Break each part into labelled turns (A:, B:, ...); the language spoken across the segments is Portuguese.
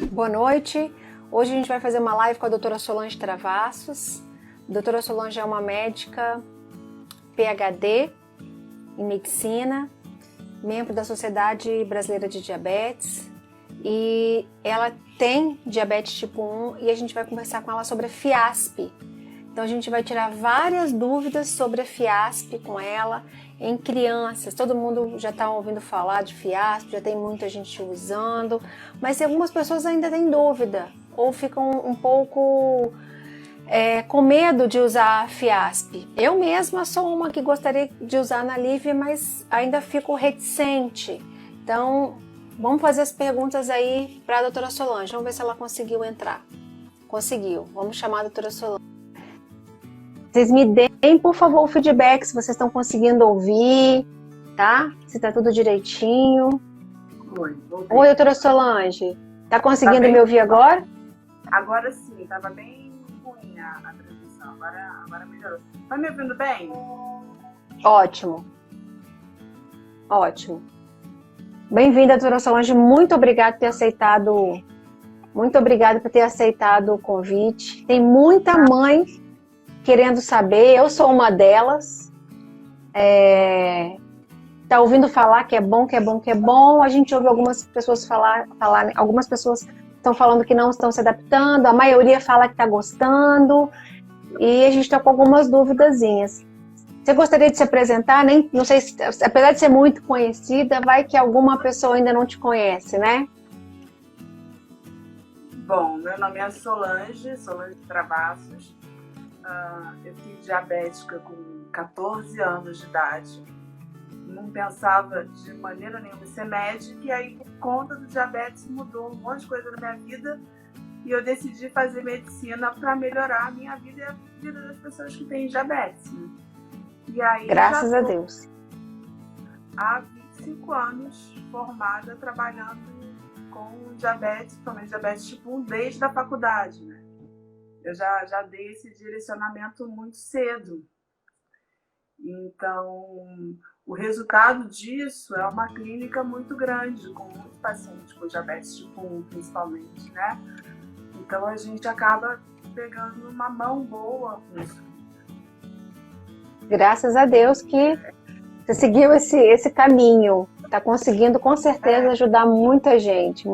A: Boa noite. Hoje a gente vai fazer uma live com a doutora Solange Travassos. A doutora Solange é uma médica PhD em medicina, membro da Sociedade Brasileira de Diabetes, e ela tem diabetes tipo 1 e a gente vai conversar com ela sobre a FIASP. Então a gente vai tirar várias dúvidas sobre a FIASP com ela em crianças. Todo mundo já está ouvindo falar de FIASP, já tem muita gente usando, mas algumas pessoas ainda têm dúvida ou ficam um pouco com medo de usar a FIASP. Eu mesma sou uma que gostaria de usar na Lívia, mas ainda fico reticente. Então vamos fazer as perguntas aí para a doutora Solange. Vamos ver se ela conseguiu entrar. Conseguiu. Vamos chamar a doutora Solange. Vocês me deem, por favor, o feedback se vocês estão conseguindo ouvir, tá? Se está tudo direitinho.
B: Oi,
A: doutora Solange. Tá conseguindo me ouvir agora?
B: Agora sim, estava bem ruim a transmissão. Agora melhorou. Tá me ouvindo bem?
A: Ótimo. Ótimo. Bem-vinda, doutora Solange. Muito obrigada por ter aceitado. Muito obrigada por ter aceitado o convite. Tem muita mãe querendo saber, eu sou uma delas, tá ouvindo falar que é bom, que é bom, que é bom, a gente ouve algumas pessoas falar, algumas pessoas estão falando que não estão se adaptando, a maioria fala que está gostando, e a gente está com algumas duvidazinhas. Você gostaria de se apresentar? Não sei se, apesar de ser muito conhecida, vai que alguma pessoa ainda não te conhece, né?
B: Bom, meu nome é Solange Travassos. Eu fui diabética com 14 anos de idade. Não pensava de maneira nenhuma em ser médica, e aí, por conta do diabetes, mudou um monte de coisa na minha vida e eu decidi fazer medicina para melhorar a minha vida e a vida das pessoas que têm diabetes. E aí,
A: graças a Deus.
B: Há 25 anos formada trabalhando com diabetes, principalmente diabetes tipo 1, desde a faculdade, né? Eu já dei esse direcionamento muito cedo. Então, o resultado disso é uma clínica muito grande, com muitos pacientes com diabetes tipo 1, principalmente, né? Então, a gente acaba pegando uma mão boa com isso.
A: Graças a Deus que você seguiu esse caminho. Está conseguindo, com certeza, ajudar muita gente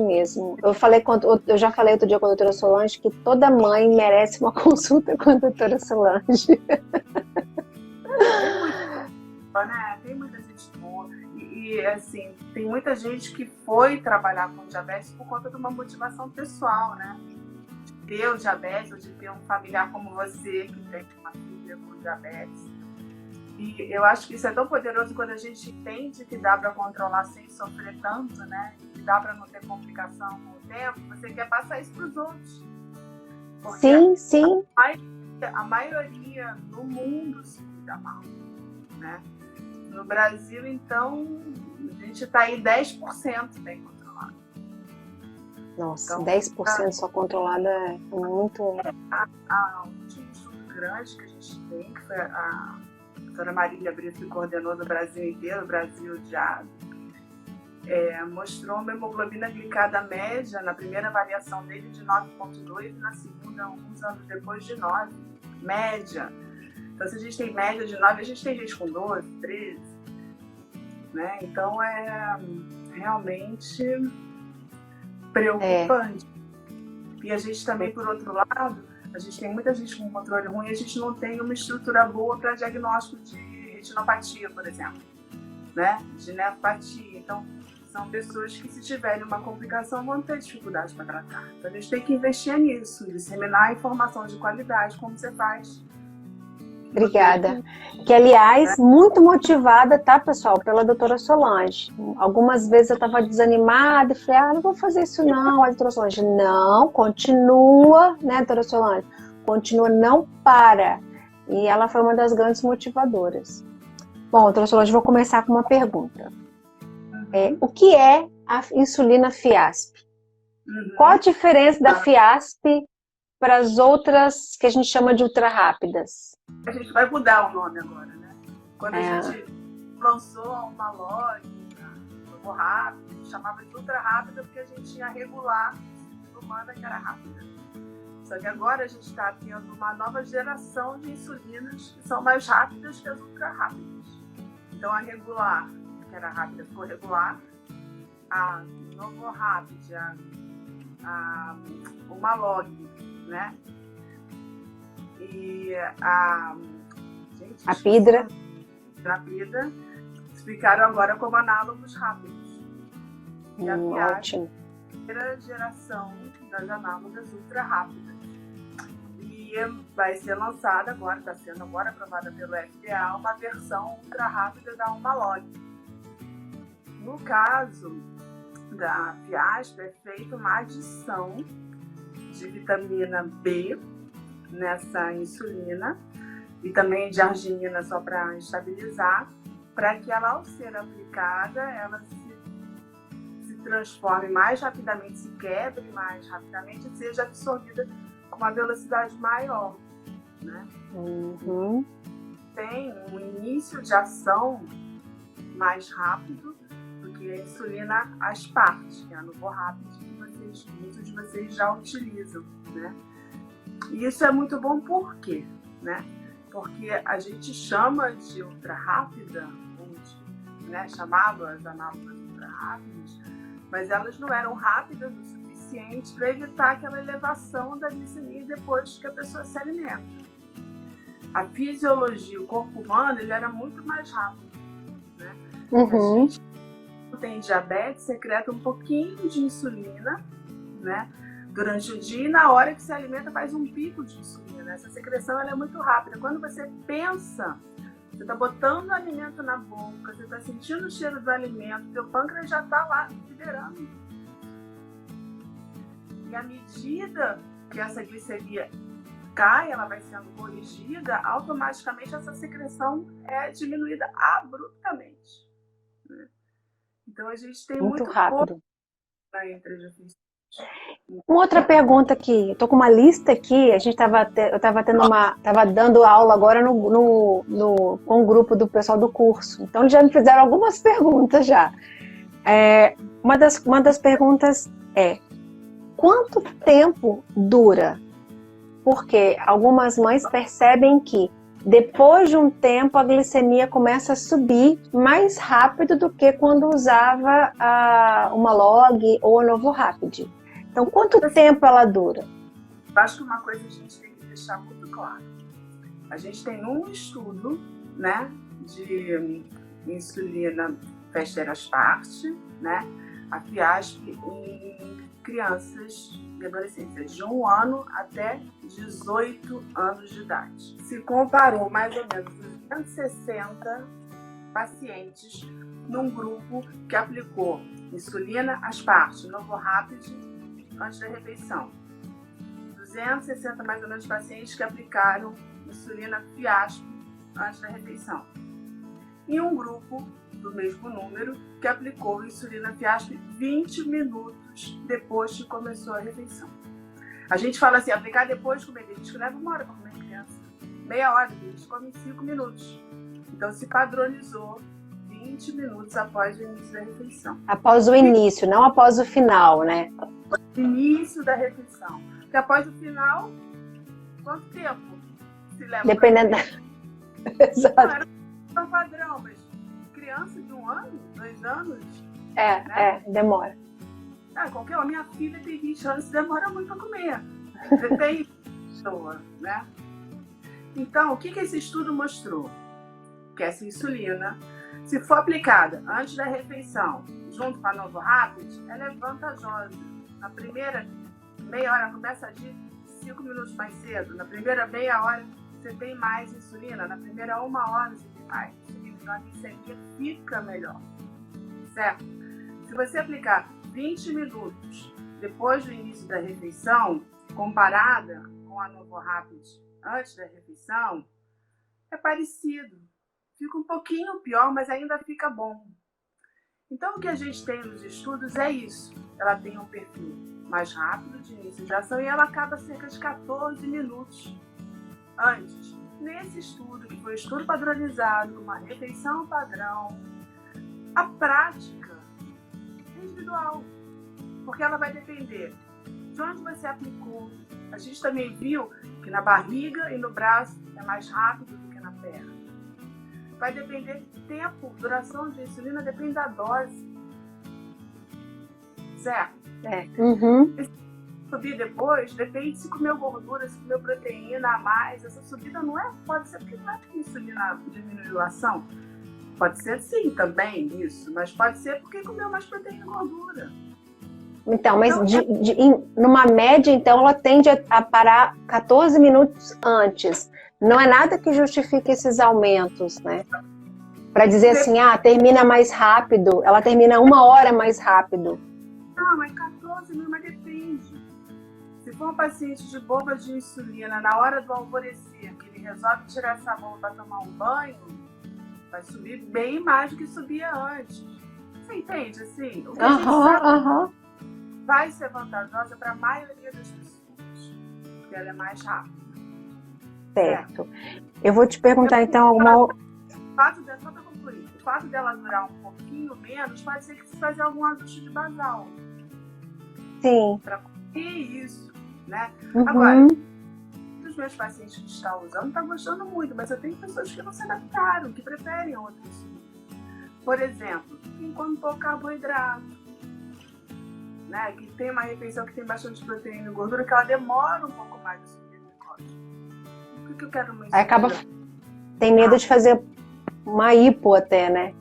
A: mesmo. Eu já falei outro dia com a doutora Solange que toda mãe merece uma consulta com a doutora Solange.
B: Tem muita gente boa. E assim, tem muita gente que foi trabalhar com diabetes por conta de uma motivação pessoal, né? De ter o diabetes, ou de ter um familiar como você, que tem uma filha com diabetes. E eu acho que isso é tão poderoso quando a gente entende que dá para controlar sem sofrer tanto, né? Que dá para não ter complicação com o tempo. Você quer passar isso para os outros.
A: Porque sim.
B: A maioria no mundo se cuida mal, né? No Brasil, então, a gente está aí 10% bem controlado.
A: Nossa, então, 10% só controlada é muito...
B: A último estudo grande que a gente tem, que foi a doutora Marília Brito, que coordenou no Brasil inteiro, o Brasil já mostrou uma hemoglobina glicada média na primeira avaliação dele de 9,2 e na segunda, alguns anos depois, de 9. Média. Então, se a gente tem média de 9, a gente tem gente com 12, 13. Né? Então, é realmente preocupante. E a gente também, por outro lado, a gente tem muita gente com controle ruim e a gente não tem uma estrutura boa para diagnóstico de retinopatia, por exemplo, né? De nefropatia. Então, são pessoas que, se tiverem uma complicação, vão ter dificuldade para tratar. Então, a gente tem que investir nisso, disseminar informação de qualidade, como você faz.
A: Obrigada. Que, aliás, muito motivada, tá, pessoal, pela doutora Solange. Algumas vezes eu estava desanimada e falei, não vou fazer isso não. A doutora Solange, não, continua, né, doutora Solange? Continua, não para. E ela foi uma das grandes motivadoras. Bom, doutora Solange, vou começar com uma pergunta. O que é a insulina FIASP? Qual a diferença da FIASP para as outras que a gente chama de ultra rápidas?
B: A gente vai mudar o nome agora, né? Quando a gente lançou uma loja, Turbo Rápido, chamava de ultra rápida porque a gente tinha a regular humana que era rápida. Só que agora a gente está tendo uma nova geração de insulinas que são mais rápidas que as ultra rápidas. Então a regular, que era rápida, ficou regular. A Novorapid, o Malog, né? E a
A: Pidra.
B: A Pidra ficaram agora como análogos rápidos. E a
A: Ótimo.
B: primeira geração das análogas ultra rápidas. E vai ser lançada agora, está sendo agora aprovada pelo FDA, uma versão ultra rápida da Humalog. No caso da Fiasp, é feita uma adição de vitamina B nessa insulina e também de arginina só para estabilizar, para que ela, ao ser aplicada, ela se transforme mais rapidamente, se quebre mais rapidamente e seja absorvida com uma velocidade maior, né?
A: Uhum.
B: Tem um início de ação mais rápido do que a insulina Aspart, que é a Novorapid, que muitos de vocês já utilizam, né? E isso é muito bom por quê? Né? Porque a gente chama de ultra rápida, né? Chamava as análogas ultra rápidas, mas elas não eram rápidas o suficiente para evitar aquela elevação da glicemia depois que a pessoa se alimenta. A fisiologia, o corpo humano, ele era muito mais rápido, né?
A: Uhum.
B: A gente tem diabetes, secreta um pouquinho de insulina, né? Durante o dia, e na hora que se alimenta faz um pico de insulina. Essa secreção ela é muito rápida. Quando você pensa, você está botando o alimento na boca, você está sentindo o cheiro do alimento, seu pâncreas já está lá liberando. E à medida que essa glicemia cai, ela vai sendo corrigida, automaticamente essa secreção é diminuída abruptamente, né? Então a gente tem muito
A: rápido
B: entre as refeições.
A: Uma outra pergunta aqui, eu tô com uma lista aqui, eu tava dando aula agora com o grupo do pessoal do curso, então já me fizeram algumas perguntas já. Uma das perguntas é, quanto tempo dura? Porque algumas mães percebem que depois de um tempo a glicemia começa a subir mais rápido do que quando usava uma Log ou a Novorapid. Então, quanto tempo ela dura?
B: Eu acho que uma coisa a gente tem que deixar muito claro. A gente tem um estudo, né, de insulina Fester Aspart, né, a Fiasp, em crianças e adolescentes de 1 ano até 18 anos de idade. Se comparou mais ou menos 260 pacientes num grupo que aplicou insulina Aspart, Novorapid, antes da refeição. 260 mais ou menos pacientes que aplicaram insulina Fiasp antes da refeição. E um grupo do mesmo número que aplicou insulina Fiasp 20 minutos depois que começou a refeição. A gente fala assim, aplicar depois de comer, tem gente que leva 1 hora para comer criança, meia hora, eles comem 5 minutos. Então se padronizou 20 minutos após o início da refeição.
A: Após o início, não após o final, né?
B: Início da refeição. Porque após o final, quanto tempo se leva?
A: Dependendo da... Exato.
B: Não era um padrão, mas criança de 1 ano, 2 anos...
A: demora.
B: A minha filha tem 20 anos, demora muito para comer. Depende da pessoa, né? Então, o que esse estudo mostrou? Que essa insulina, se for aplicada antes da refeição, junto com a Novorapid, ela é vantajosa. Na primeira meia hora, começa a agir 5 minutos mais cedo. Na primeira meia hora, você tem mais insulina. Na primeira 1 hora, você tem mais insulina. Então, a glicemia fica melhor. Certo? Se você aplicar 20 minutos depois do início da refeição, comparada com a Novorapid antes da refeição, é parecido. Fica um pouquinho pior, mas ainda fica bom. Então, o que a gente tem nos estudos é isso. Ela tem um perfil mais rápido de início de ação e ela acaba cerca de 14 minutos antes. Nesse estudo, que foi um estudo padronizado, com uma refeição padrão, a prática é individual. individual, porque ela vai depender de onde você aplicou. A gente também viu que na barriga e no braço é mais rápido do que na perna. Vai depender do tempo, duração de insulina, depende da dose. Certo? Subir depois, depende se comeu gordura, se comeu proteína a mais. Essa subida pode ser porque não é porque a insulina diminuiu a ação. Pode ser sim também isso, mas pode ser porque comeu mais proteína e gordura.
A: Então, mas numa média, então, ela tende a parar 14 minutos antes. Não é nada que justifique esses aumentos, né? Para dizer assim, termina mais rápido, ela termina 1 hora mais rápido.
B: Não, é 14 minutos, mas depende. Se for um paciente de bomba de insulina, na hora do alvorecer, que ele resolve tirar essa bomba para tomar um banho, vai subir bem mais do que subia antes. Você entende, assim? O que a gente sabe vai ser vantajosa para a maioria das pessoas, porque ela é mais rápida.
A: Certo. Eu vou te perguntar, então, alguma...
B: Só para concluir, o fato dela durar um pouquinho menos pode ser que você fazer algum ajuste de basal.
A: Sim.
B: Para conseguir isso, né? Agora, os meus pacientes que estão usando estão gostando muito, mas eu tenho pessoas que não se adaptaram, que preferem outros. Por exemplo, quem come pouco carboidrato, né? Que tem uma refeição que tem bastante proteína e gordura, que ela demora um pouco mais a subir a glicose. Por que eu quero mais?
A: Acaba... Tem medo de fazer uma hipo até, né?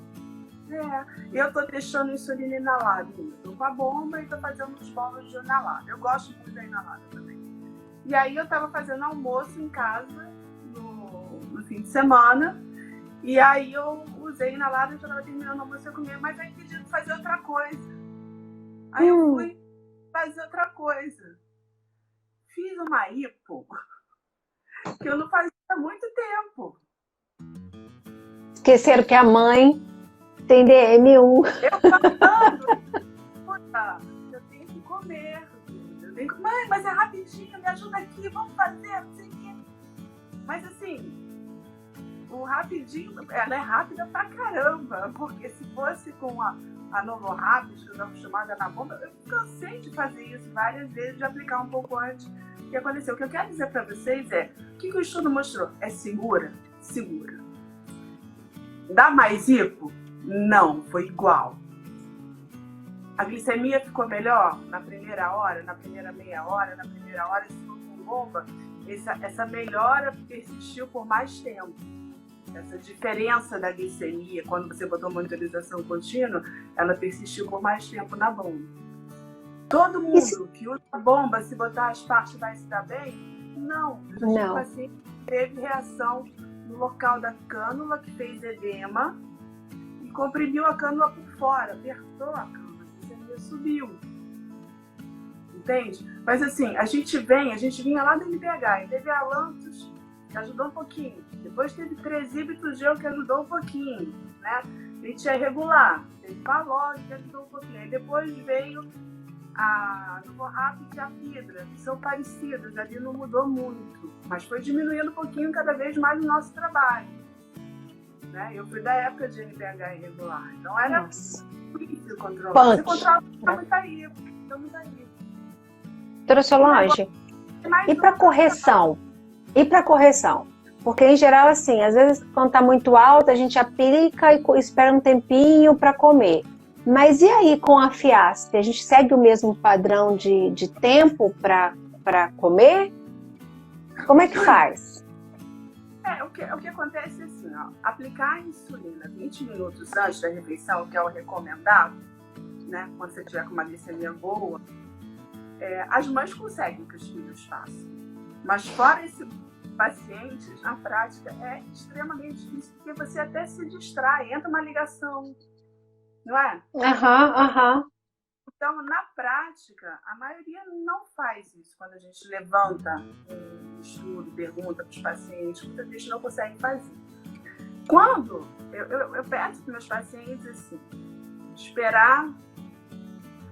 B: Eu tô deixando insulina inalada. Tô com a bomba e tô fazendo os bolos de inalada. Eu gosto muito da inalada também. E aí eu tava fazendo almoço em casa no fim de semana. E aí eu usei inalada e já tava terminando o almoço, eu comia, mas aí pedi pra fazer outra coisa. Aí eu fui fazer outra coisa. Fiz uma hipo que eu não fazia há muito tempo.
A: Esqueceram que a mãe tem DM1.
B: Eu falando, puta, eu tenho que comer. Mãe, mas é rapidinho, me ajuda aqui, vamos fazer, não sei o quê. Mas assim, o rapidinho, ela é rápida pra caramba, porque se fosse com a Novo Rápido, que eu estou acostumada na bomba, eu cansei de fazer isso várias vezes, de aplicar um pouco antes. O que aconteceu? O que eu quero dizer pra vocês é, o que o estudo mostrou? É segura? Segura. Dá mais hipo? Não, foi igual. A glicemia ficou melhor na primeira hora, na primeira meia hora, na primeira hora, se for com bomba, essa melhora persistiu por mais tempo. Essa diferença da glicemia, quando você botou monitorização contínua, ela persistiu por mais tempo na bomba. Todo mundo que usa bomba, se botar as partes, vai se dar bem? Não. O paciente teve reação no local da cânula, que fez edema, e comprimiu a cânula por fora, apertou a cânula, a glicemia subiu. Entende? Mas assim, a gente vinha lá do NPH, e teve a Lantus, que ajudou um pouquinho. Depois teve Tresibutol, que ajudou um pouquinho, né? A gente é regular. Teve Palog, que ajudou um pouquinho. Aí depois veio a Novorapid e a Fibra, que são parecidas. Ali não mudou muito. Mas foi diminuindo um pouquinho cada vez mais o nosso trabalho. Né? Eu fui da época de NPH irregular. Então era difícil controlar. Você controla muita hipo.
A: Doutora Solange, e para correção? Porque, em geral, assim, às vezes, quando está muito alta, a gente aplica e espera um tempinho para comer. Mas e aí com a Fiasp? A gente segue o mesmo padrão de tempo para comer? Como é que faz?
B: O que acontece é assim, ó, aplicar a insulina 20 minutos antes da refeição, que é o recomendado, né, quando você tiver com uma glicemia boa, as mães conseguem que os filhos façam. Mas fora esse pacientes, na prática, é extremamente difícil, porque você até se distrai, entra uma ligação, não é? Então, na prática, a maioria não faz isso. Quando a gente levanta um estudo, pergunta para os pacientes, muita gente não consegue fazer. Quando eu peço para meus pacientes assim, esperar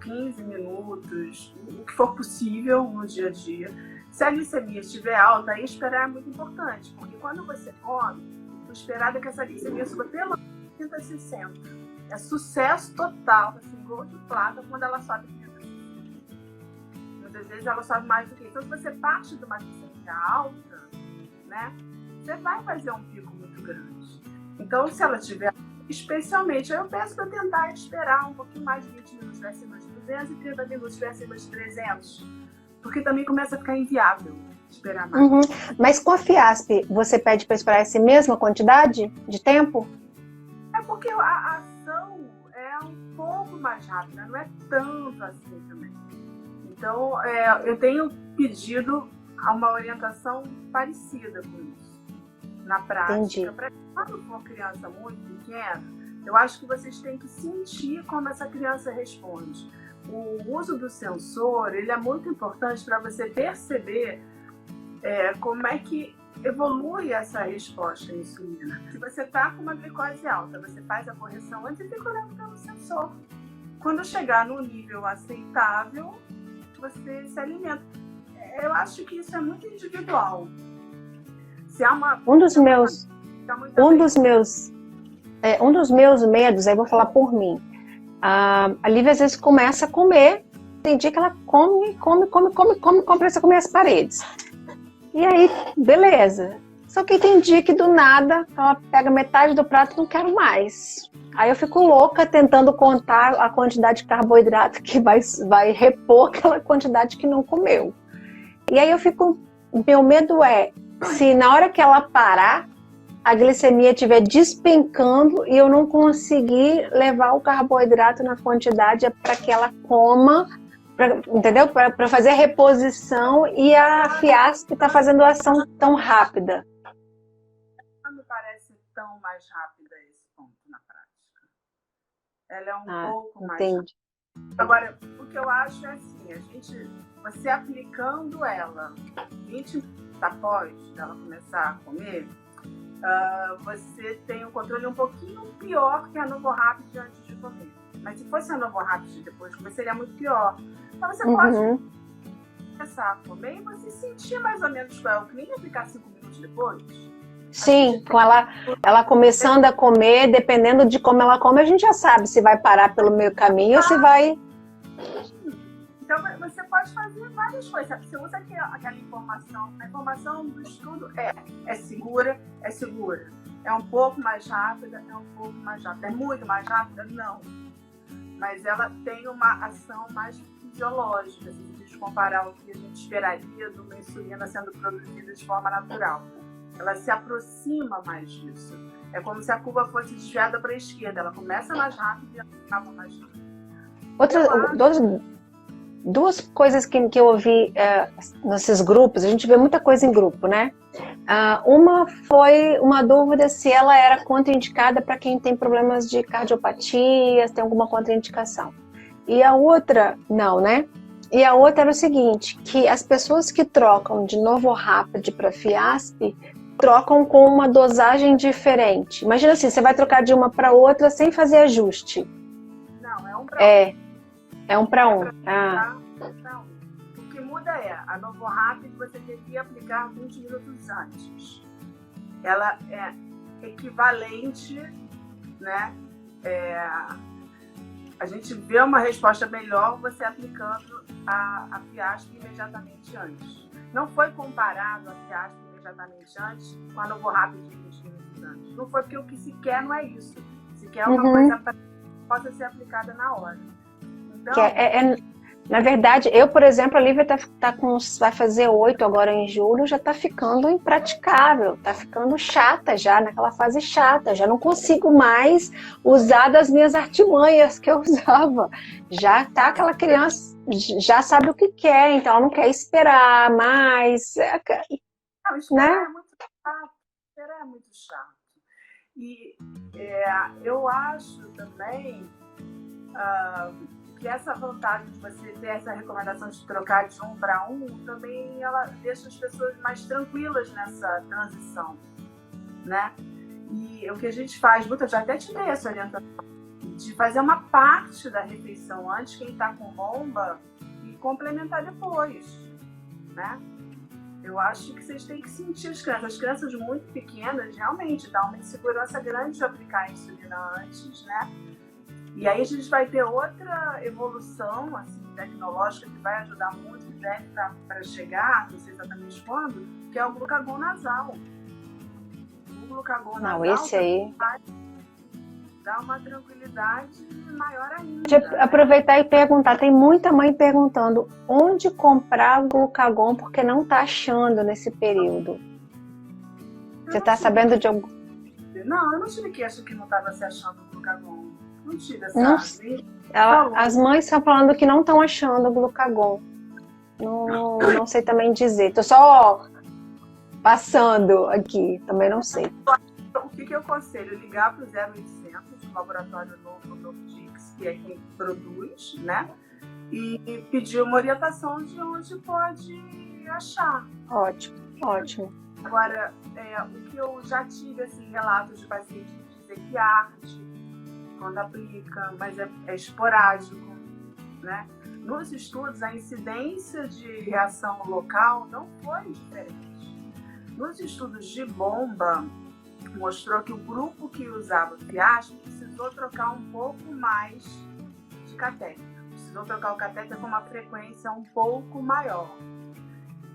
B: 15 minutos, o que for possível no dia a dia. Se a glicemia estiver alta, aí esperar é muito importante, porque quando você come, o esperado é que essa glicemia suba pelo menos 30 a 60. é sucesso total, assim, gol de plata quando ela sobe 500. Muitas vezes ela sobe mais do que isso. Então, se você parte de uma glicemia alta, né, você vai fazer um pico muito grande. Então, se ela tiver, especialmente, eu peço para tentar esperar um pouquinho mais de 20 minutos para cima de 200 e 30 minutos para cima de 300, porque também começa a ficar inviável esperar mais.
A: Uhum. Mas com a Fiasp, você pede para esperar essa mesma quantidade de tempo?
B: É porque a ação é um pouco mais rápida, não é tanto assim também. Então, eu tenho pedido uma orientação parecida com isso, na prática. Quando for uma criança muito pequena, eu acho que vocês têm que sentir como essa criança responde. O uso do sensor, ele é muito importante para você perceber como é que evolui essa resposta à insulina. Se você está com uma glicose alta, você faz a correção antes e fica olhando pelo sensor. Quando chegar no nível aceitável, você se alimenta. Eu acho que isso é muito individual. Se há
A: um dos meus medos, aí vou falar por mim. A Lívia às vezes começa a comer, tem dia que ela come, começa a comer as paredes. E aí, beleza. Só que tem dia que do nada ela pega metade do prato e não quero mais. Aí eu fico louca tentando contar a quantidade de carboidrato que vai repor aquela quantidade que não comeu. E aí meu medo é, se na hora que ela parar, a glicemia estiver despencando e eu não conseguir levar o carboidrato na quantidade para que ela coma, entendeu? Para fazer a reposição, e a Fiasp está fazendo ação tão rápida.
B: Não me parece tão mais rápida esse ponto na prática. Ela é um pouco mais rápida. Agora, o que eu acho é assim, você aplicando ela 20 minutos após ela começar a comer, você tem um controle um pouquinho pior que a Novorapid antes de comer. Mas se fosse a Novorapid depois de comer, seria muito pior. Então você pode começar a comer e você sentir mais ou menos qual é o clima e ficar 5 minutos depois.
A: Sim, com ela começando a comer, dependendo de como ela come, a gente já sabe se vai parar pelo meio caminho ou se vai...
B: Então você pode fazer várias coisas, sabe? Você usa aquela informação, a informação do estudo é segura, é um pouco mais rápida, é muito mais rápida? Não. Mas ela tem uma ação mais fisiológica, se a gente comparar o que a gente esperaria de uma insulina sendo produzida de forma natural. Ela se aproxima mais disso. É como se a curva fosse desviada para a esquerda, ela começa mais rápido e ela acaba mais rápido.
A: Duas coisas que eu ouvi nesses grupos, a gente vê muita coisa em grupo, né? Uma foi uma dúvida se ela era contraindicada para quem tem problemas de cardiopatias, tem alguma contraindicação. E a outra, não, né? E a outra era o seguinte, que as pessoas que trocam de Novorapid para Fiasp trocam com uma dosagem diferente. Imagina assim, você vai trocar de uma para outra sem fazer ajuste.
B: Não, é um para um.
A: É um para um.
B: O que muda a Novorapid você devia aplicar 20 minutos antes. Ela é equivalente, né? A gente vê uma resposta melhor você aplicando a Fiasp imediatamente antes. Não foi comparado a Fiasp imediatamente antes com a Novorapid de 20 minutos antes. Não foi porque o que se quer não é isso. Se quer uma coisa que possa ser aplicada na hora. Então,
A: na verdade, eu, por exemplo, a Lívia vai fazer 8 agora em julho, já está ficando impraticável, está ficando chata já, naquela fase chata, já não consigo mais usar das minhas artimanhas que eu usava. Já tá aquela criança, já sabe o que quer, então ela não quer esperar mais.
B: Esperar é muito chato, esperar é muito chato. E eu acho também que essa vantagem de você ter essa recomendação de trocar de um para um, também ela deixa as pessoas mais tranquilas nessa transição, né? E o que a gente faz, eu já até te dei essa orientação, de fazer uma parte da refeição antes, quem está com bomba, e complementar depois, né? Eu acho que vocês têm que sentir as crianças muito pequenas, realmente dá uma insegurança grande de aplicar a insulina antes, né? E aí a gente vai ter outra evolução assim, tecnológica que vai ajudar muito, que deve estar para chegar, não sei exatamente quando, que é o glucagon nasal. O glucagon nasal
A: esse aí
B: vai dar uma tranquilidade maior ainda.
A: Deixa eu aproveitar e perguntar, tem muita mãe perguntando onde comprar glucagon porque não está achando nesse período. Você está sabendo de algum?
B: Não, eu não tive queixa que não estava se achando o glucagon. Não tive essa.
A: As mães estão falando que não estão achando o glucagon. Não sei também dizer. Estou só passando aqui, também não sei.
B: O que eu aconselho? Ligar para o 0800, o laboratório novo do Dix, que é quem produz, né? E pedir uma orientação de onde pode achar.
A: Ótimo, ótimo.
B: Agora, o que eu já tive, assim, relatos de pacientes que dizem que arde quando aplica, mas é esporádico, né? Nos estudos, a incidência de reação local não foi diferente. Nos estudos de bomba, mostrou que o grupo que usava fiasco precisou trocar um pouco mais de catéter. Precisou trocar o catéter com uma frequência um pouco maior.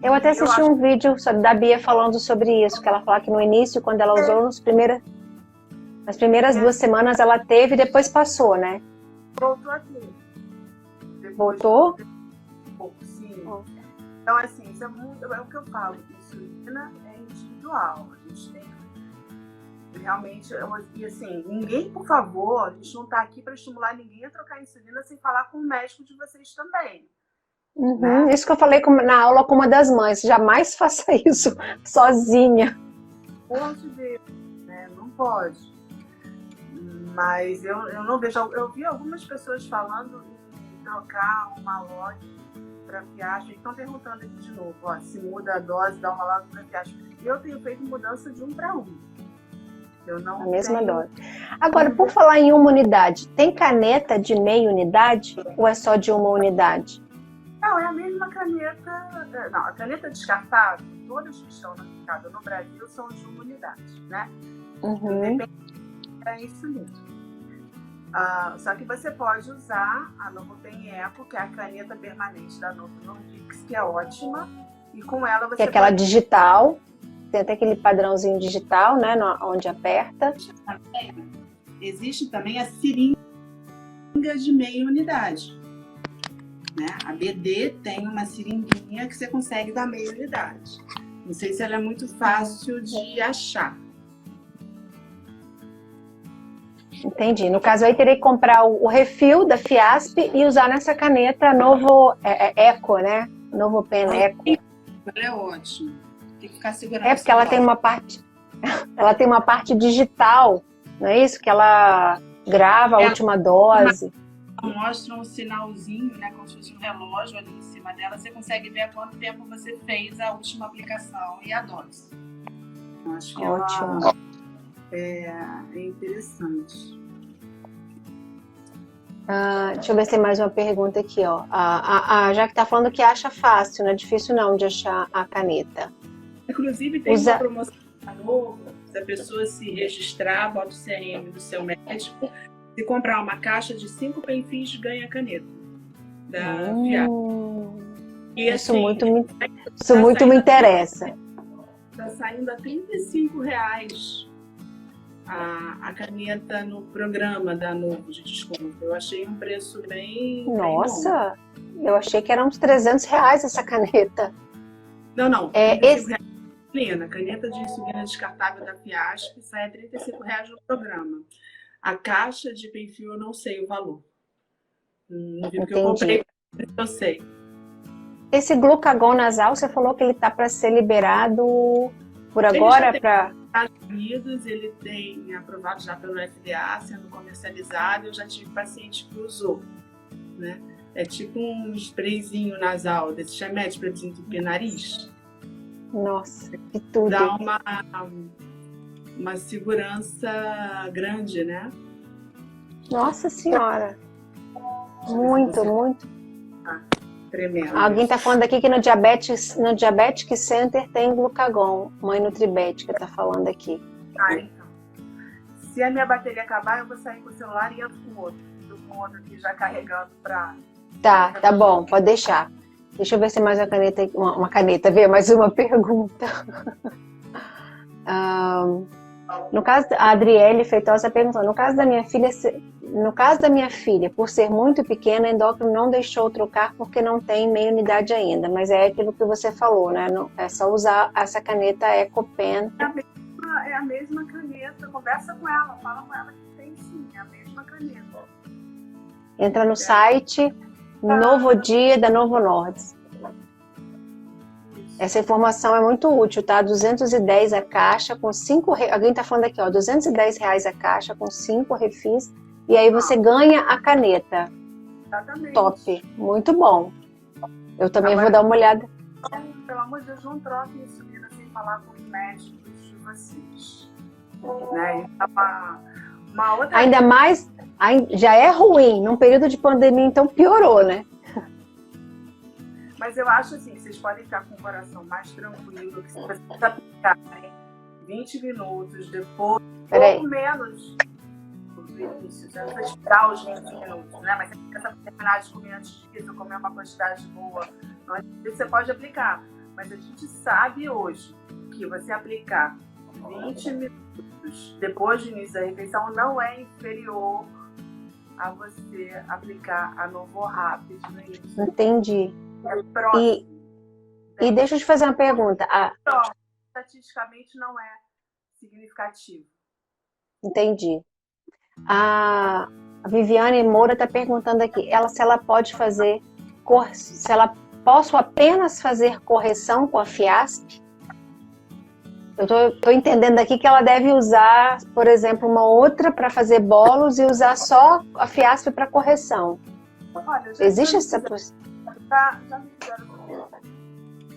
A: Eu até assisti um vídeo da Bia falando sobre isso, que ela fala que no início, quando ela usou, nas primeiras 2 semanas ela teve e depois passou, né?
B: Voltou aqui.
A: Voltou?
B: Sim. Então, assim, isso é o que eu falo. Insulina é individual. A gente tem realmente, e assim, ninguém, por favor, a gente não está aqui para estimular ninguém a trocar insulina sem falar com o médico de vocês também. Né?
A: Isso que eu falei na aula com uma das mães, jamais faça isso sozinha.
B: Pelo amor de Deus, né? Não pode. Mas eu não vejo, eu vi algumas pessoas falando em trocar uma loja para fiasco, e estão perguntando aqui de novo, ó, se muda a dose, dá uma loja para fiasco. Eu tenho feito mudança de 1 para 1. Eu não
A: a mesma dose. Agora, por falar em uma unidade, tem caneta de meia unidade ou é só de uma unidade?
B: Não, é a mesma caneta. Não, a caneta descartável, todas que estão no mercado no Brasil são de uma unidade, né? Depende da insulina. Só que você pode usar a Novopen Eco, que é a caneta permanente da Novo Nordics, que é ótima, e com ela você
A: que é aquela digital. Tem até aquele padrãozinho digital, né? Onde aperta.
B: Existe também a seringa de meia unidade. Né? A BD tem uma seringuinha que você consegue dar meia unidade. Não sei se ela é muito fácil de achar.
A: Entendi. No caso aí, teria que comprar o refil da Fiasp e usar nessa caneta Novo Eco, né? Novopen Eco.
B: Ela é ótima. Tem que ficar segurando.
A: É porque ela tem uma parte, ela tem uma parte digital, não é isso? Que ela grava a última dose.
B: Mostra um sinalzinho, né, como se fosse um relógio ali em cima dela. Você consegue ver há quanto tempo você fez a última aplicação e a dose. Eu acho que ótimo. É interessante.
A: Deixa eu ver se tem mais uma pergunta aqui, ó. Já que tá falando que acha fácil, não é difícil não de achar a caneta.
B: Inclusive tem uma promoção nova, se a pessoa se registrar, bota o CRM do seu médico, se comprar uma caixa de 5 Penfis, ganha a caneta da Fiasp.
A: Isso muito me interessa.
B: Está saindo a R$35 a caneta no programa da Novo de desconto. Eu achei um preço bem...
A: Nossa, bem eu achei que era uns R$300 essa caneta.
B: Não. A caneta de insulina descartável da Fiasp sai a R$35 no programa. A caixa de Penfil eu não sei o valor. Não vi porque eu comprei, eu sei.
A: Esse glucagon nasal, você falou que ele está para ser liberado por agora?
B: Nos Estados Unidos, ele tem aprovado já pelo FDA, sendo comercializado. Eu já tive paciente que usou, né? É tipo um sprayzinho nasal, desse remédio para desentupir nariz.
A: Nossa, que tudo.
B: Dá uma segurança grande, né?
A: Nossa Senhora. Muito.
B: Tremendo.
A: Alguém está falando aqui que no Diabetic Center tem glucagon. Mãe nutribética está falando aqui.
B: Então. Se a minha bateria acabar, eu vou sair com o celular e entro com o outro. Eu com outro aqui já carregando para...
A: Tá bom, pode deixar. Deixa eu ver se tem mais uma caneta, uma caneta, ver mais uma pergunta. No caso, a Adriele Feitosa perguntou, no caso da minha filha, por ser muito pequena, a endócrino não deixou trocar porque não tem meia unidade ainda, mas é aquilo que você falou, né? É só usar essa caneta EcoPen.
B: É a mesma caneta, conversa com ela, fala com ela que tem sim, é a mesma caneta.
A: Entra no site Novo Dia da Novo Nordisk. Essa informação é muito útil, tá? 210 a caixa com 5... Alguém tá falando aqui, ó, R$210 a caixa com 5 refis. E aí você ganha a caneta.
B: Exatamente.
A: Top, muito bom. Eu também
B: Agora,
A: vou dar uma olhada.
B: Pelo amor de Deus, não troquem insulina sem falar com os médicos de vocês. Né? Uma outra...
A: Ainda mais, já é ruim, num período de pandemia, então piorou, né?
B: Mas eu acho assim, que vocês podem ficar com o coração mais tranquilo, que se vocês aplicarem 20 minutos, depois, pouco menos do início, você não precisa esperar os 20 minutos, né? Mas se você terminar de comer antes disso, comer uma quantidade boa, antes disso você pode aplicar. Mas a gente sabe hoje que você aplicar 20 minutos depois do início da refeição não é inferior a você aplicar a Novo Rápido no início.
A: Entendi.
B: É próximo.
A: E deixa eu te fazer uma pergunta.
B: Estatisticamente não é significativo.
A: Entendi. A Viviane Moura está perguntando aqui, se ela pode fazer, se ela posso apenas fazer correção com a Fiasp? Eu tô entendendo aqui que ela deve usar, por exemplo, uma outra para fazer bolos e usar só a Fiasp para correção.
B: Olha,
A: existe essa possibilidade?
B: Já me fizeram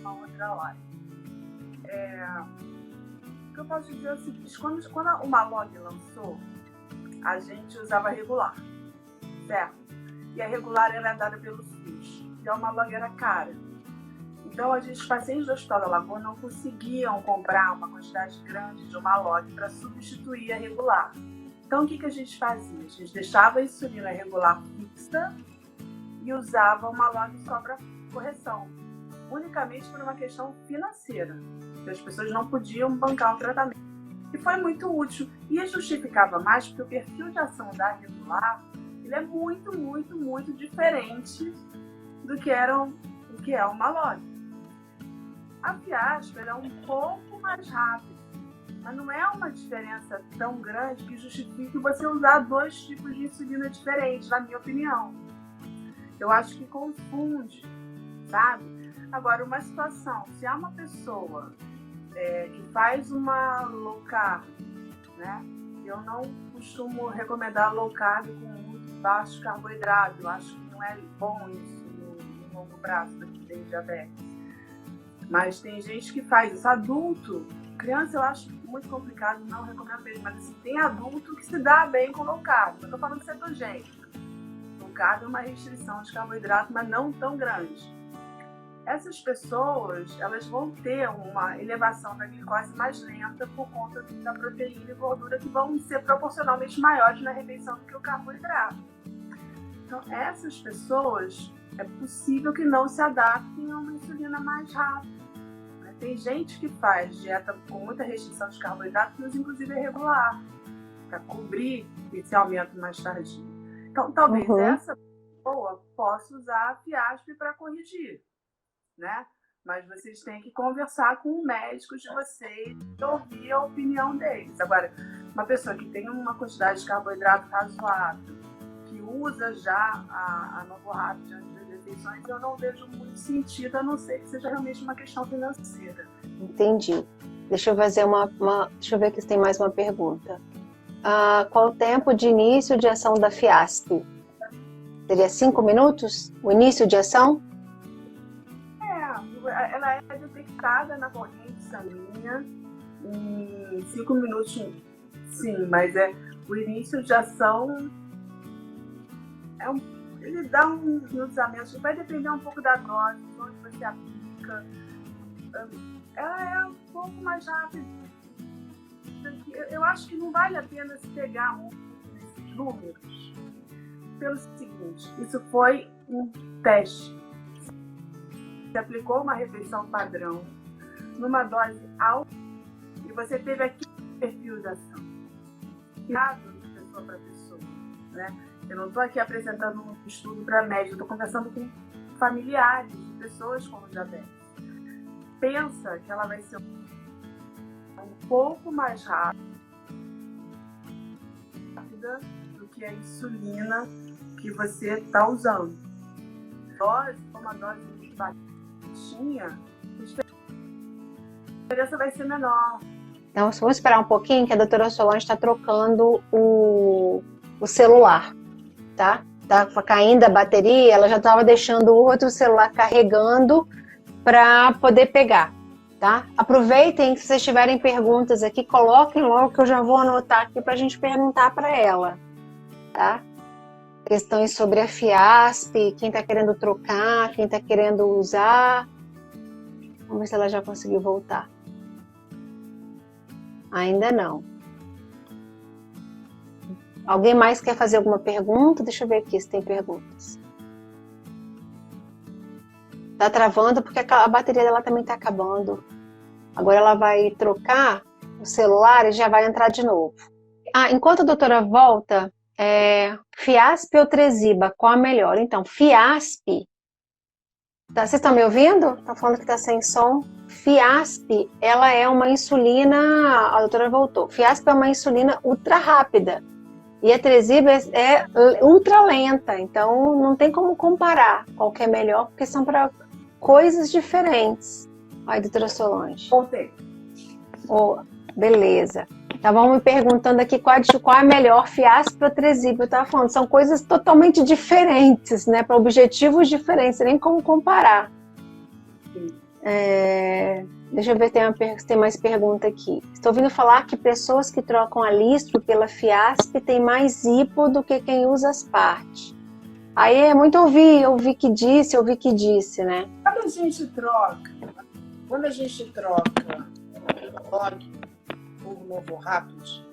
B: uma outra live. O que eu posso dizer é o seguinte, quando o Malog lançou, a gente usava regular, certo? E a regular era dada pelo SUS, e a Malog era cara. Então, os pacientes do Hospital da Lagoa não conseguiam comprar uma quantidade grande de Malog para substituir a regular. Então, o que a gente fazia? A gente deixava a insulina regular fixa e usava uma Malog só para correção, unicamente por uma questão financeira, que as pessoas não podiam bancar o tratamento. E foi muito útil. E justificava mais porque o perfil de ação da regular ele é muito, muito, muito diferente do que é o Malog. A Fiasp é um pouco mais rápida, mas não é uma diferença tão grande que justifique você usar 2 tipos de insulina diferentes, na minha opinião. Eu acho que confunde, sabe? Agora, uma situação, se há uma pessoa que faz uma low carb, né? Eu não costumo recomendar low carb com muito baixo carboidrato. Eu acho que não é bom isso no longo prazo para quem tem diabetes. Mas tem gente que faz isso. Adulto, criança eu acho muito complicado, não recomendo mesmo. Mas assim, tem adulto que se dá bem com low carb. Eu estou falando cetogênico. Low carb é uma restrição de carboidrato, mas não tão grande. Essas pessoas, elas vão ter uma elevação da glicose mais lenta por conta da proteína e gordura que vão ser proporcionalmente maiores na refeição do que o carboidrato. Então, essas pessoas, é possível que não se adaptem a uma insulina mais rápida. Tem gente que faz dieta com muita restrição de carboidrato, que usa inclusive é regular, para cobrir esse aumento mais tardio. Então, talvez essa pessoa possa usar a Fiasp para corrigir, né? Mas vocês têm que conversar com o médico de vocês e ouvir a opinião deles. Agora, uma pessoa que tem uma quantidade de carboidrato razoável, que usa já a Novo Rápido antes das refeições, eu não vejo muito sentido, a não ser que seja realmente uma questão financeira.
A: Entendi. Deixa eu fazer deixa eu ver se tem mais uma pergunta. Qual o tempo de início de ação da Fiasp? Seria 5 minutos? O início de ação?
B: Ela é detectada na corrente sanguínea em 5 minutos, sim, mas o início de ação ele dá uns minutos, vai depender um pouco da dose, de onde você aplica. Ela é um pouco mais rápida. Eu acho que não vale a pena se pegar muito nesses números, pelo seguinte, isso foi um teste. Você aplicou uma refeição padrão numa dose alta e você teve aqui perfilização. Nada de pessoa para pessoa, né? Eu não estou aqui apresentando um estudo para médico, estou conversando com familiares de pessoas com diabetes. Pensa que ela vai ser um pouco mais rápida do que a insulina que você está usando. Uma dose muito baixinha, a diferença vai ser menor.
A: Então, vamos esperar um pouquinho que a doutora Solange está trocando o celular, tá? Tá caindo a bateria, ela já estava deixando o outro celular carregando para poder pegar, tá? Aproveitem, se vocês tiverem perguntas aqui, coloquem logo que eu já vou anotar aqui para a gente perguntar para ela, tá? Questões sobre a FIASP, quem está querendo trocar, quem está querendo usar. Vamos ver se ela já conseguiu voltar. Ainda não. Alguém mais quer fazer alguma pergunta? Deixa eu ver aqui se tem perguntas. Tá travando porque a bateria dela também tá acabando. Agora ela vai trocar o celular e já vai entrar de novo. Enquanto a doutora volta, FIASP ou Tresiba, qual a melhor? Então, FIASP, tá, vocês estão me ouvindo? Tá falando que tá sem som. FIASP, ela é uma insulina, a doutora voltou. FIASP é uma insulina ultra rápida. E a Tresiba é ultra lenta, então não tem como comparar qual que é melhor, porque são para coisas diferentes. Aí, doutora Solange.
B: Voltei.
A: Beleza. Estavam me perguntando aqui qual é a melhor, FIASP ou Tresiba. Eu estava falando, são coisas totalmente diferentes, né? Para objetivos diferentes, nem como comparar. Deixa eu ver se tem mais pergunta aqui. Estou ouvindo falar que pessoas que trocam a Listro pela FIASP têm mais hipo do que quem usa as partes. Aí é muito ouvir que disse, né?
B: Quando a gente troca log por Novo Rapid,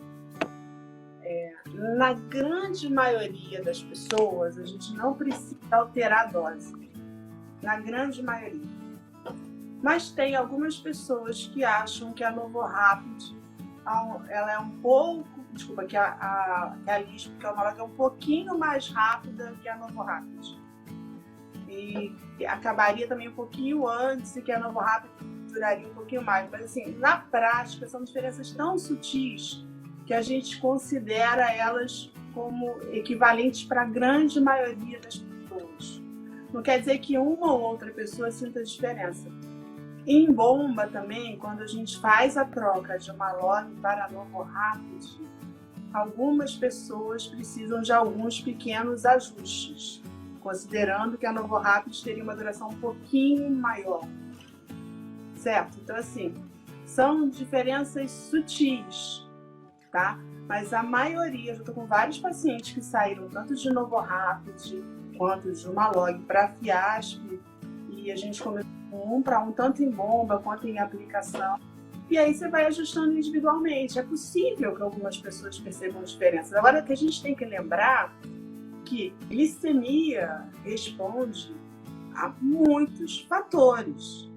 B: na grande maioria das pessoas, a gente não precisa alterar a dose. Na grande maioria. Mas tem algumas pessoas que acham que a Novo Rapid, ela é um pouco, que a Listro, que é uma loja um pouquinho mais rápida que a Novo Rapid. E acabaria também um pouquinho antes e que a Novo Rapid duraria um pouquinho mais. Mas assim, na prática, são diferenças tão sutis que a gente considera elas como equivalentes para a grande maioria das pessoas. Não quer dizer que uma ou outra pessoa sinta diferença. Em bomba também, quando a gente faz a troca de uma log para Novo Rapid, algumas pessoas precisam de alguns pequenos ajustes, considerando que a Novo Rapid teria uma duração um pouquinho maior, certo? Então, assim, são diferenças sutis, tá? Mas a maioria, eu já estou com vários pacientes que saíram tanto de Novo Rapid quanto de uma log para FIASP, e a gente começou um para um, tanto em bomba quanto em aplicação. E aí você vai ajustando individualmente. É possível que algumas pessoas percebam diferenças. Agora, que a gente tem que lembrar que glicemia responde a muitos fatores.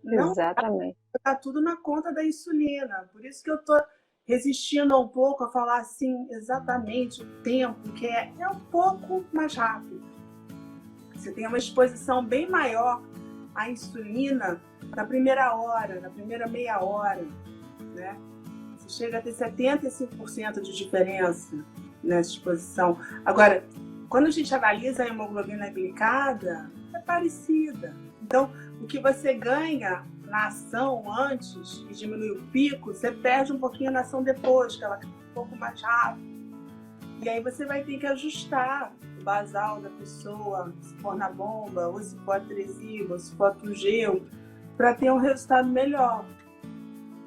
A: Exatamente.
B: Está tudo na conta da insulina. Por isso que eu estou resistindo um pouco a falar assim exatamente o tempo, que é um pouco mais rápido. Você tem uma exposição bem maior à insulina na primeira hora, na primeira meia hora, né? Você chega a ter 75% de diferença nessa exposição. Agora, quando a gente analisa a hemoglobina glicada, é parecida. Então, o que você ganha na ação antes e diminui o pico, você perde um pouquinho na ação depois, que ela fica um pouco mais rápida. E aí você vai ter que ajustar o basal da pessoa, se for na bomba, ou se for a Tresiba, ou se for a Tugel, para ter um resultado melhor.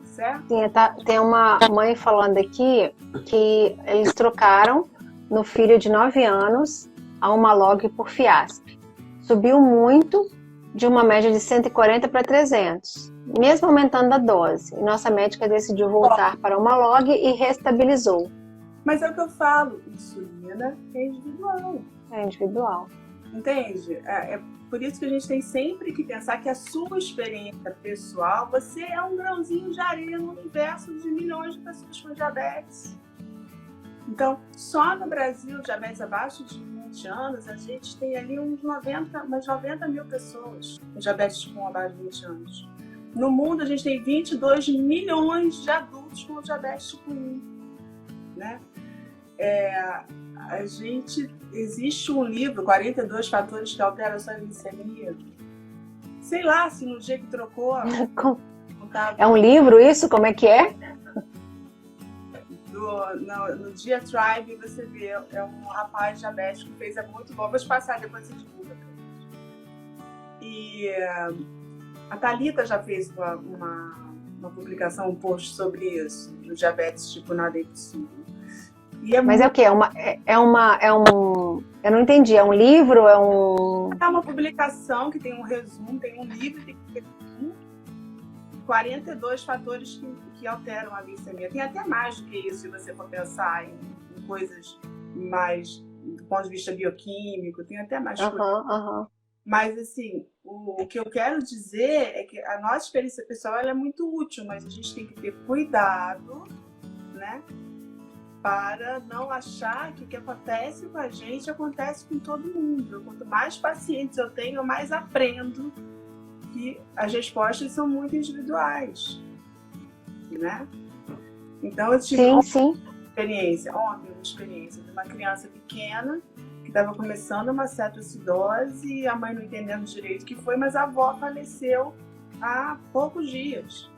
B: Certo?
A: Sim, tem uma mãe falando aqui que eles trocaram no filho de 9 anos a uma log por FIASP. Subiu muito, de uma média de 140 para 300, mesmo aumentando a dose. E nossa médica decidiu voltar para uma log e restabilizou.
B: Mas é o que eu falo, insulina é individual.
A: É individual.
B: Entende? É por isso que a gente tem sempre que pensar que a sua experiência pessoal, você é um grãozinho de areia no universo de milhões de pessoas com diabetes. Então, só no Brasil, diabetes abaixo de 20 anos, a gente tem ali umas 90 mil pessoas com diabetes com abaixo de 20 anos. No mundo, a gente tem 22 milhões de adultos com diabetes tipo 1. Né? Existe um livro, 42 fatores que alteram a sua glicemia. Sei lá, se no dia que trocou...
A: É um livro isso? Como é que é?
B: No Dia Tribe, você vê, é um rapaz diabético que fez, é muito bom. Vou te passar, depois você divulga. E a Thalita já fez uma publicação, um post sobre isso, do diabetes tipo nada é impossível.
A: Mas é o quê? Eu não entendi, é um livro?
B: É uma publicação que tem um resumo, tem um livro, tem um resumo, 42 fatores que alteram a glicemia. Tem até mais do que isso, se você for pensar em coisas mais do ponto de vista bioquímico, tem até mais coisas. Mas, assim, o que eu quero dizer é que a nossa experiência pessoal ela é muito útil, mas a gente tem que ter cuidado, né? Para não achar que o que acontece com a gente acontece com todo mundo. Quanto mais pacientes eu tenho, mais aprendo que as respostas são muito individuais, né? Então eu tive uma experiência de uma criança pequena que estava começando uma cetoacidose e a mãe não entendendo direito o que foi, mas a avó faleceu há poucos dias.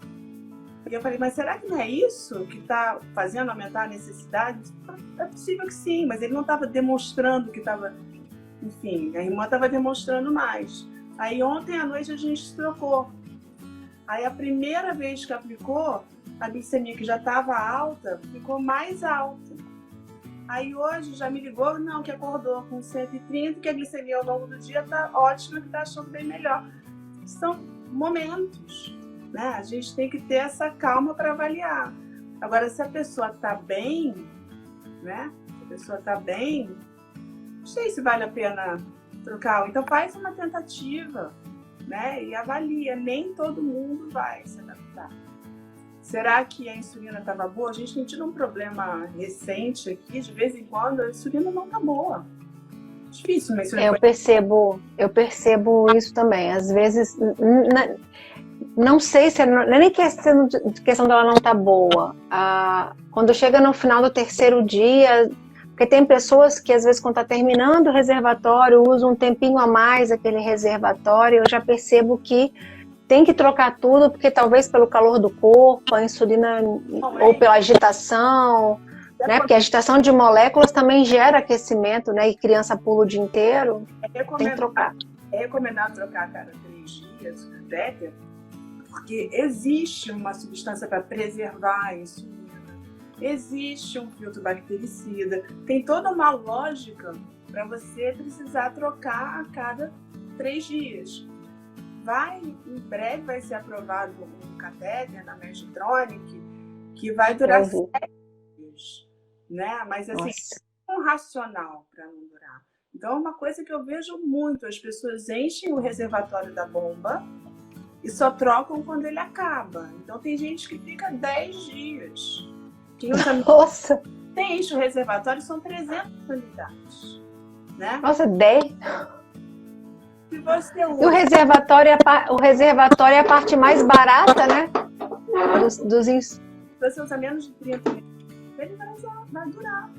B: E eu falei, mas será que não é isso que está fazendo aumentar a necessidade? É possível que sim, mas ele não estava demonstrando que estava... Enfim, a irmã estava demonstrando mais. Aí ontem à noite a gente trocou. Aí a primeira vez que aplicou, a glicemia que já estava alta, ficou mais alta. Aí hoje já me ligou, não, que acordou com 130, que a glicemia ao longo do dia está ótima, que está achando bem melhor. São momentos. Né? A gente tem que ter essa calma para avaliar. Agora, se a pessoa está bem, né? Se a pessoa está bem, não sei se vale a pena trocar. Então faz uma tentativa, né? E avalia. Nem todo mundo vai se adaptar. Será que a insulina estava boa? A gente tem tido um problema recente aqui, de vez em quando a insulina não está boa. Difícil, mas
A: eu percebo isso também. Às vezes, não sei se não é nem questão dela não estar boa. Quando chega no final do terceiro dia, porque tem pessoas que às vezes quando está terminando o reservatório, usam um tempinho a mais aquele reservatório, eu já percebo que tem que trocar tudo, porque talvez pelo calor do corpo, a insulina, ou pela agitação, né? Porque a agitação de moléculas também gera aquecimento, né? E criança pula o dia inteiro, tem que trocar.
B: É recomendado trocar a cada 3 dias o catéter, porque existe uma substância para preservar a insulina, existe um filtro bactericida, tem toda uma lógica para você precisar trocar a cada 3 dias. Em breve vai ser aprovado um catéter na Medtronic que vai durar 7 dias, né? Mas assim, é um racional para não durar. Então é uma coisa que eu vejo muito, as pessoas enchem o reservatório da bomba e só trocam quando ele acaba. Então tem gente que fica 10 dias.
A: Nossa!
B: Tem enche o reservatório, são 300 unidades, né?
A: Nossa, 10?
B: Se você usa...
A: E o reservatório é a parte mais barata, né? Se
B: você usa menos de 30 minutos, ele vai durar.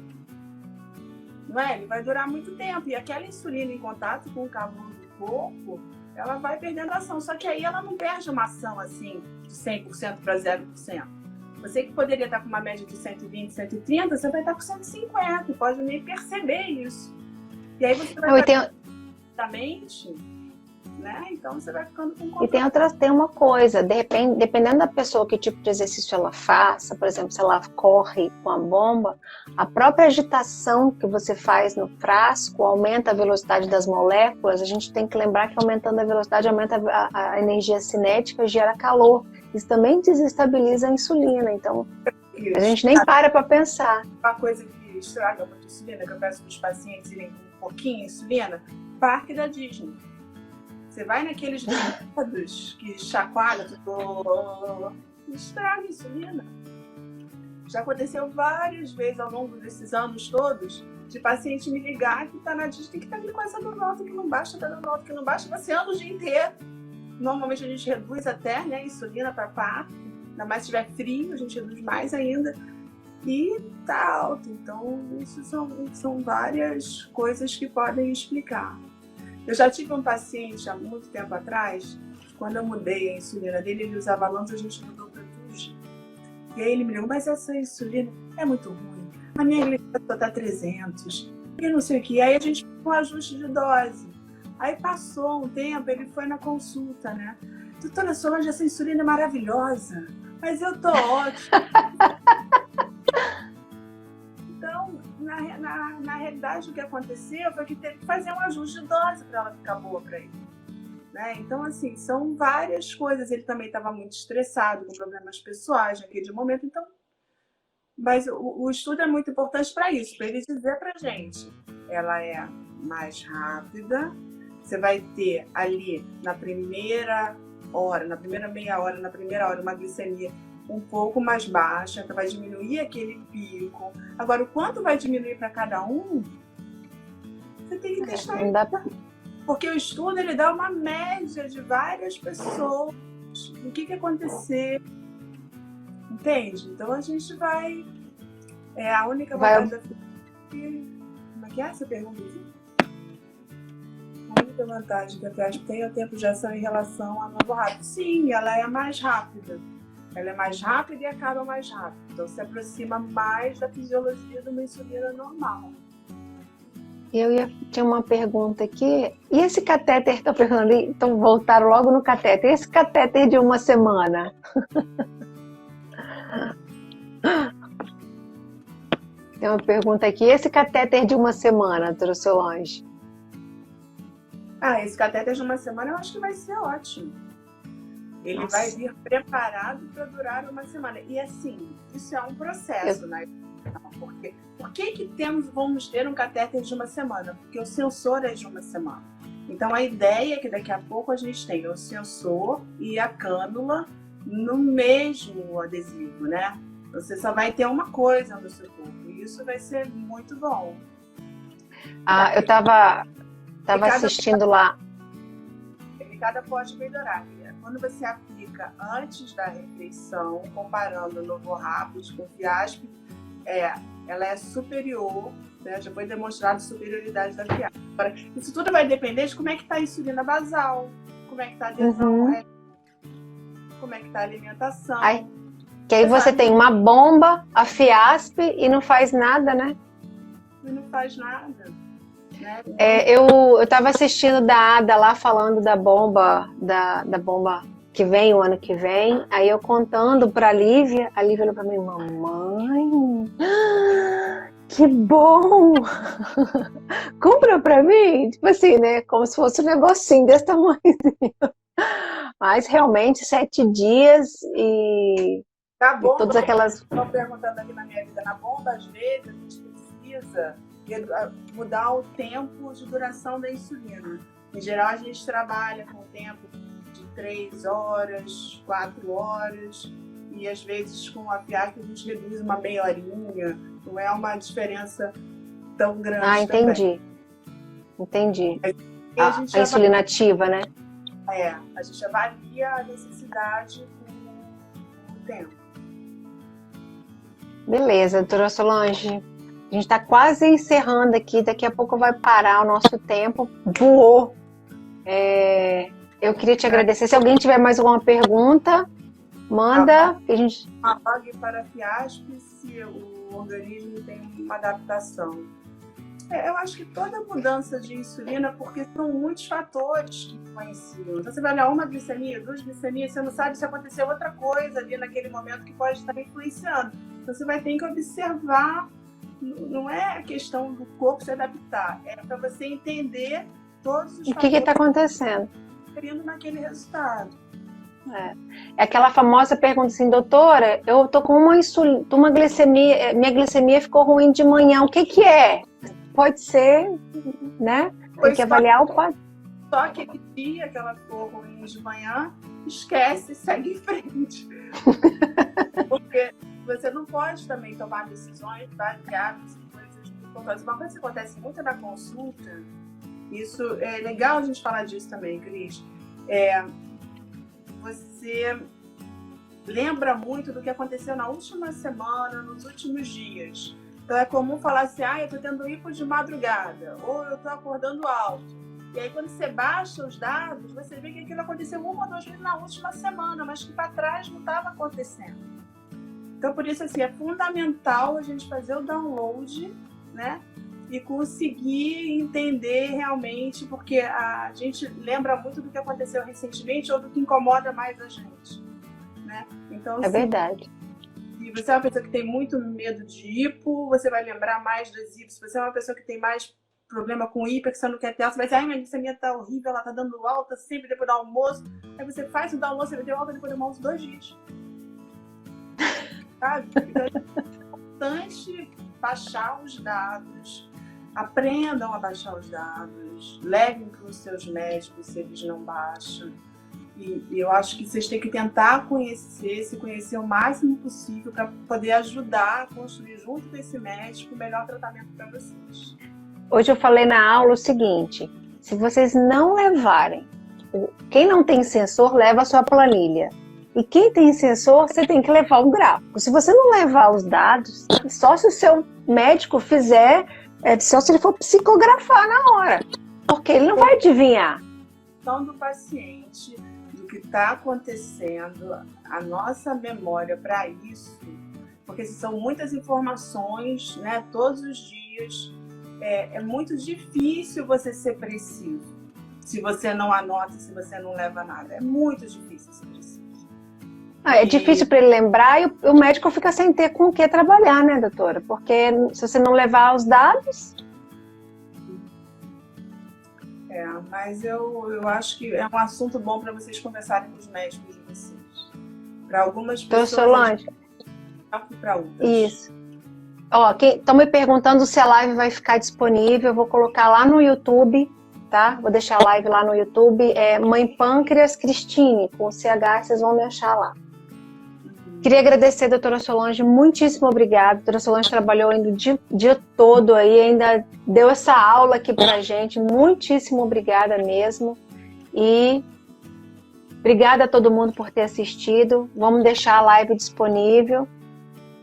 B: Não é? Ele vai durar muito tempo. E aquela insulina em contato com o calor do corpo, ela vai perdendo ação. Só que aí ela não perde uma ação assim, de 100% para 0%. Você que poderia estar com uma média de 120, 130, você vai estar com 150. Pode nem perceber isso. E aí você vai rapidamente, né? Então você vai ficando com controle.
A: E tem uma coisa, dependendo da pessoa, que tipo de exercício ela faça, por exemplo, se ela corre com a bomba, a própria agitação que você faz no frasco aumenta a velocidade das moléculas. A gente tem que lembrar que aumentando a velocidade, aumenta a energia cinética, gera calor. Isso também desestabiliza a insulina, então a gente nem para pensar.
B: Uma coisa que estraga muito insulina, que eu peço para os pacientes irem com um pouquinho de insulina, parque da Disney. Você vai naqueles brinquedos que chacoalha, tudo, estraga a insulina. Já aconteceu várias vezes ao longo desses anos todos, de paciente me ligar que está na Disney, que está ali com essa dor alta, que não baixa, está dando alta, que não baixa, você anda o dia inteiro. Normalmente a gente reduz até, né, a insulina para parque, ainda mais se estiver frio, a gente reduz mais ainda. E tá alto. Então, isso são várias coisas que podem explicar. Eu já tive um paciente há muito tempo atrás, quando eu mudei a insulina dele, ele usava Lantus, a gente mudou para Tugi. E aí ele me ligou, mas essa insulina é muito ruim. A minha glicemia está 300, e não sei o que. Aí a gente fez um ajuste de dose. Aí passou um tempo, ele foi na consulta, né? Doutora Solange, essa insulina é maravilhosa, mas eu tô ótima. Então, na realidade, o que aconteceu foi que teve que fazer um ajuste de dose para ela ficar boa para ele. Né? Então, assim, são várias coisas. Ele também estava muito estressado, com problemas pessoais naquele momento. Então, mas o estudo é muito importante para isso, para ele dizer para a gente. Ela é mais rápida, você vai ter ali na primeira hora, na primeira meia hora, na primeira hora, uma glicemia um pouco mais baixa, que vai diminuir aquele pico. Agora, o quanto vai diminuir para cada um, você tem que testar.
A: Não dá pra...
B: Porque o estudo, ele dá uma média de várias pessoas, o que aconteceu, entende? Então, a gente vai... É a única vantagem da... Como é que é essa pergunta? A única vantagem que a FIASP tem é o tempo de ação em relação ao novo rápido. Sim, ela é mais rápida. Ela é mais rápida e acaba mais rápido. Então, se aproxima mais da fisiologia de uma insulina normal.
A: Tinha uma pergunta aqui. E esse catéter, estou perguntando ali, então voltaram logo no catéter. E esse catéter de uma semana? Tem uma pergunta aqui. E esse catéter de uma semana, doutora Solange?
B: Esse catéter de uma semana eu acho que vai ser ótimo. Ele vai vir preparado para durar uma semana. E assim, isso é um processo, né? Por que vamos ter um catéter de uma semana? Porque o sensor é de uma semana. Então a ideia é que daqui a pouco a gente tenha o sensor e a cânula no mesmo adesivo, né? Você só vai ter uma coisa no seu corpo. E isso vai ser muito bom.
A: Eu estava assistindo lá.
B: Cada pode melhorar. Quando você aplica antes da refeição, comparando o Novo Rapid com o Fiasp, ela é superior, né? Já foi demonstrado a superioridade da Fiasp. Agora, isso tudo vai depender de como é que está a insulina basal, como é que está a adesão, como é que está a alimentação.
A: Que aí você tem uma bomba, a Fiasp, e não faz nada, né?
B: E não faz nada. Né?
A: Eu estava assistindo da Ada lá falando da bomba que vem o ano que vem, aí eu contando para a Lívia olhou para mim, mamãe, que bom, compra para mim, tipo assim, né, como se fosse um negocinho desse tamanhozinho, mas realmente 7 dias e todas aquelas...
B: Estou perguntando aqui na minha vida, na bomba às vezes a gente precisa mudar o tempo de duração da insulina. Em geral, a gente trabalha com o tempo de 3 horas, 4 horas, e às vezes com a Fiasp a gente reduz uma meia horinha, não é uma diferença tão grande.
A: Entendi. Entendi. A insulina ativa, né?
B: A gente avalia a necessidade com o tempo. Beleza,
A: doutora Solange. A gente está quase encerrando aqui, daqui a pouco vai parar o nosso tempo, voou. Eu queria te agradecer. Se alguém tiver mais alguma pergunta, manda. Que a gente...
B: Log para a Fiasp se o organismo tem uma adaptação. Eu acho que toda mudança de insulina, porque são muitos fatores que influenciam. Então, você vai olhar uma glicemia, 2 glicemias, você não sabe se aconteceu outra coisa ali naquele momento que pode estar influenciando. Então, você vai ter que observar. Não é a questão do corpo se adaptar, é para você entender todos os
A: fatores que está acontecendo
B: querendo naquele resultado.
A: É aquela famosa pergunta assim, doutora, eu tô com uma glicemia, minha glicemia ficou ruim de manhã, o que que é? Pode ser, né? Tem que avaliar o quadro.
B: Só aquele dia que ela ficou ruim de manhã, esquece e segue em frente. Porque você não pode também tomar decisões baseadas em coisas muito pontuais. Uma coisa que acontece muito na consulta, isso é legal a gente falar disso também, Cris, você lembra muito do que aconteceu na última semana, nos últimos dias. Então é comum falar assim, eu tô tendo hipo de madrugada, ou eu tô acordando alto. E aí quando você baixa os dados, você vê que aquilo aconteceu 1 ou 2 vezes na última semana, mas que para trás não estava acontecendo. Então por isso assim, é fundamental a gente fazer o download, né? E conseguir entender realmente, porque a gente lembra muito do que aconteceu recentemente ou do que incomoda mais a gente, né? Então,
A: é verdade.
B: Se você é uma pessoa que tem muito medo de hipo, você vai lembrar mais das hipos. Se você é uma pessoa que tem mais problema com hiper, que você não quer ter alta, você vai dizer, minha glicemia tá horrível, ela tá dando alta sempre depois do almoço. Aí você faz o almoço, você vai ter alta depois do almoço 2 dias. Sabe? Então é importante baixar os dados, aprendam a baixar os dados, levem para os seus médicos se eles não baixam. E eu acho que vocês têm que tentar se conhecer o máximo possível para poder ajudar a construir junto com esse médico o melhor tratamento para vocês.
A: Hoje eu falei na aula o seguinte, se vocês não levarem, quem não tem sensor leva a sua planilha. E quem tem sensor, você tem que levar o gráfico. Se você não levar os dados, só se o seu médico fizer, só se ele for psicografar na hora. Porque ele não vai adivinhar.
B: Então, do paciente, do que está acontecendo, a nossa memória para isso, porque são muitas informações, né, todos os dias, é muito difícil você ser preciso. Se você não anota, se você não leva nada. É muito difícil ser preciso.
A: É difícil para ele lembrar e o médico fica sem ter com o que trabalhar, né, doutora? Porque se você não levar os dados...
B: Mas eu acho que é um assunto bom para vocês conversarem com os médicos de vocês. Para algumas pessoas...
A: Solange.
B: Para outras.
A: Isso. Estão me perguntando se a live vai ficar disponível. Eu vou colocar lá no YouTube, tá? Vou deixar a live lá no YouTube. Mãe Pâncreas Cristine, com CH, vocês vão me achar lá. Queria agradecer a doutora Solange, muitíssimo obrigada. A doutora Solange trabalhou ainda o dia todo aí, ainda deu essa aula aqui pra gente. Muitíssimo obrigada mesmo. E obrigada a todo mundo por ter assistido. Vamos deixar a live disponível.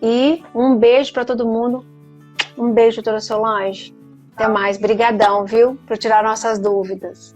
A: E um beijo para todo mundo. Um beijo, doutora Solange. Até mais. Brigadão, viu? Por tirar nossas dúvidas.